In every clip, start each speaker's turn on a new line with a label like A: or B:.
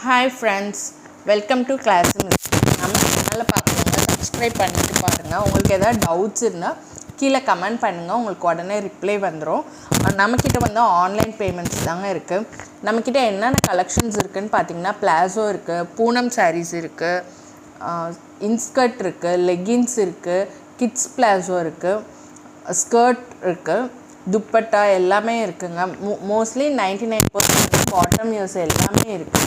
A: Hi friends, welcome to class. நம்ம சேனலில் பார்க்குறவங்க சப்ஸ்கிரைப் பண்ணிட்டு பாருங்கள். உங்களுக்கு எதாவது டவுட்ஸ் இருந்தால் கீழே கமெண்ட் பண்ணுங்கள், உங்களுக்கு உடனே ரிப்ளை வந்துடும். நம்மக்கிட்ட வந்து ஆன்லைன் பேமெண்ட்ஸ் தாங்க இருக்குது. நம்மக்கிட்ட என்னென்ன கலெக்ஷன்ஸ் இருக்குதுன்னு பார்த்தீங்கன்னா, பிளாசோ இருக்குது, பூனம் சாரீஸ் இருக்குது, இன்ஸ்கர்ட் இருக்குது, லெகின்ஸ் இருக்குது, கிட்ஸ் பிளாசோ இருக்குது, ஸ்கர்ட் இருக்குது, துப்பட்டா எல்லாமே இருக்குங்க. மோஸ்ட்லி 99% பாட்டம் யூஸ் எல்லாமே இருக்குது.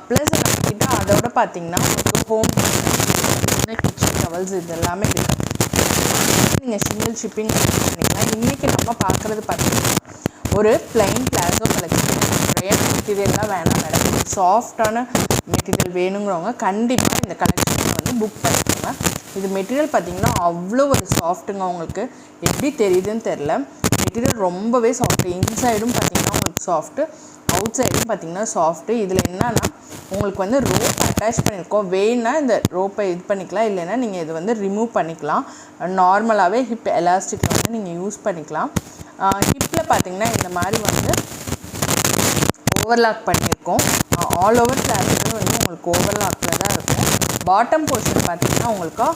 A: ப்ளஸ் நம்மக்கிட்ட அதோட பார்த்திங்கன்னா உங்களுக்கு ஹோம் கிச்சன் டவல்ஸ் இது எல்லாமே இருக்குது. நீங்கள் சிங்கிள் ஷிப்பிங் பண்ணிக்கலாம். இன்றைக்கி நம்ம பார்க்குறது பார்த்திங்கன்னா ஒரு பிளைன் பிளாசோ கலெக்ஷன். நிறைய மெட்டீரியல்லாம் வேணாம் மேடம், சாஃப்டான மெட்டீரியல் வேணுங்கிறவங்க கண்டிப்பாக இந்த கலெக்ஷனை வந்து புக் பண்ணிக்கோங்க. இது மெட்டீரியல் பார்த்திங்கன்னா அவ்வளோ ஒரு சாஃப்ட்டுங்க. உங்களுக்கு எப்படி தெரியுதுன்னு தெரில, மெட்டீரியல் ரொம்பவே சாஃப்ட்டு. இன்சைடும் பார்த்திங்கன்னா உங்களுக்கு சாஃப்ட்டு, அவுட் சைடும் பார்த்திங்கன்னா சாஃப்ட்டு. இதில் என்னன்னா உங்களுக்கு வந்து ரோப் அட்டாச் பண்ணியிருக்கோம். வேணுன்னா இந்த ரோப்பை இது பண்ணிக்கலாம், இல்லைன்னா நீங்கள் இது வந்து ரிமூவ் பண்ணிக்கலாம். நார்மலாகவே ஹிப் எலாஸ்டிக்கில் வந்து நீங்கள் யூஸ் பண்ணிக்கலாம். ஹிப்பில் பார்த்திங்கன்னா இந்த மாதிரி வந்து ஓவர்லாக் பண்ணியிருக்கோம். ஆல் ஓவர் கிளாஸுமே வந்து உங்களுக்கு ஓவர்லாக்கில் தான் இருக்கும். பாட்டம் போர்ஷன் பார்த்திங்கன்னா உங்களுக்கு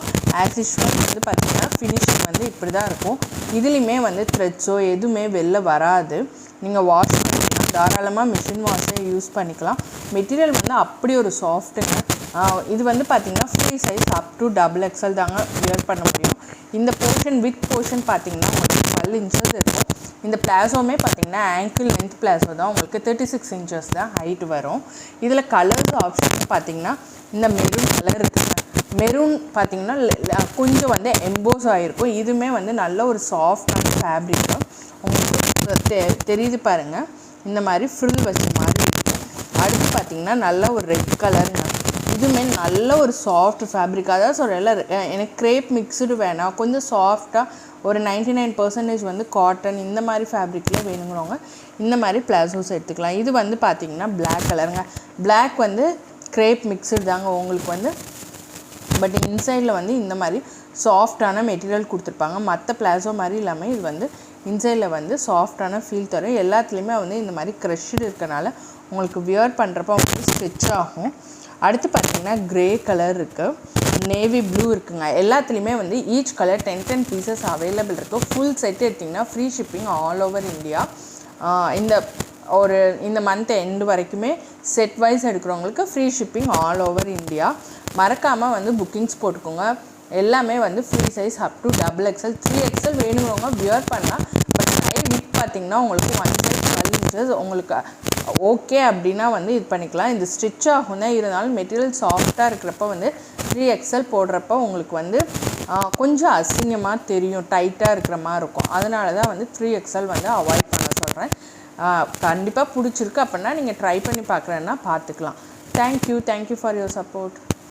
A: ஆஸ் யூஷுவல் வந்து பார்த்திங்கன்னா ஃபினிஷிங் வந்து இப்படி தான் இருக்கும். இதுலேயுமே வந்து த்ரெட்ஸோ எதுவுமே வெளில வராது. நீங்கள் வாஷ் பண்ணிக்கலாம், தாராளமாக மிஷின் வாஷை யூஸ் பண்ணிக்கலாம். மெட்டீரியல் வந்து அப்படி ஒரு சாஃப்ட்டுங்க. இது வந்து பார்த்திங்கன்னா free size up to XXL தாங்க வியர் பண்ண முடியும். இந்த போர்ஷன் வித் போர்ஷன் பார்த்திங்கன்னா உங்களுக்கு 12 inches இருக்கும். இந்த பிளாசோமே பார்த்திங்கன்னா ஆங்கிள் லென்த் பிளாசோ தான், உங்களுக்கு 36 inches தான் ஹைட் வரும். இதில் கலர்ஸ் ஆப்ஷன் பார்த்திங்கன்னா இந்த மெரூன் கலர் இருக்குங்க. மெரூன் பார்த்திங்கன்னா கொஞ்சம் வந்து எம்போஸ் ஆகிருக்கும். இதுவுமே வந்து நல்ல ஒரு சாஃப்டான ஃபேப்ரிக்கு. உங்களுக்கு தெரியுது பாருங்கள், இந்த மாதிரி ஃப்ரில் வச்ச மாதிரி இருக்கும். அடுத்து பார்த்திங்கன்னா நல்ல ஒரு ரெட் கலருங்க. இதுவுமே நல்ல ஒரு சாஃப்ட் ஃபேப்ரிக். அதாவது சொல்கிறேன்ல, எனக்கு கிரேப் மிக்ஸ்டு வேணாம், கொஞ்சம் சாஃப்டாக ஒரு 99% வந்து காட்டன் இந்த மாதிரி ஃபேப்ரிக்கில் வேணுங்கிறவங்க இந்த மாதிரி பிளாசோஸ் எடுத்துக்கலாம். இது வந்து பார்த்திங்கன்னா பிளாக் கலருங்க. பிளாக் வந்து கிரேப் மிக்ஸ்டு தாங்க உங்களுக்கு வந்து. பட் இன்சைடில் வந்து இந்த மாதிரி சாஃப்டான மெட்டீரியல் கொடுத்துருப்பாங்க. மற்ற பிளாசோ மாதிரி இல்லாமல் இது வந்து இன்சைடில் வந்து சாஃப்டான ஃபீல் தரும். எல்லாத்துலேயுமே வந்து இந்த மாதிரி க்ரஷ்டு இருக்கனால உங்களுக்கு வியர் பண்ணுறப்ப வந்து ஸ்ட்ரெச் ஆகும். அடுத்து பார்த்திங்கன்னா க்ரே கலர் இருக்குது, நேவி ப்ளூ இருக்குங்க. எல்லாத்துலேயுமே வந்து ஈச் கலர் 10 பீசஸ் அவைலபிள் இருக்குது. ஃபுல் செட் எடுத்திங்கன்னா free shipping all over India. இந்த மந்த் எண்டு வரைக்குமே செட் வைஸ் எடுக்கிறவங்களுக்கு free shipping all over India. மறக்காமல் வந்து புக்கிங்ஸ் போட்டுக்கோங்க. எல்லாமே வந்து free size up to XXL. 3XL வேணுங்கிறவங்க வியர் பண்ணலாம். பட் சைட் வித் பார்த்திங்கன்னா உங்களுக்கு 1 side 12 inches உங்களுக்கு ஓகே அப்படின்னா வந்து இது பண்ணிக்கலாம். இது ஸ்டிச் ஆகும் தான், இருந்தாலும் மெட்டீரியல் சாஃப்டாக இருக்கிறப்ப வந்து 3XL போடுறப்ப உங்களுக்கு வந்து கொஞ்சம் அசிங்கமாக தெரியும், டைட்டாக இருக்கிற மாதிரி இருக்கும். அதனால தான் வந்து 3XL வந்து அவாய்ட் பண்ண சொல்கிறேன். கண்டிப்பாக பிடிச்சிருக்கு அப்படின்னா நீங்கள் ட்ரை பண்ணி பார்க்குறேன்னா பார்த்துக்கலாம். Thank you for your support.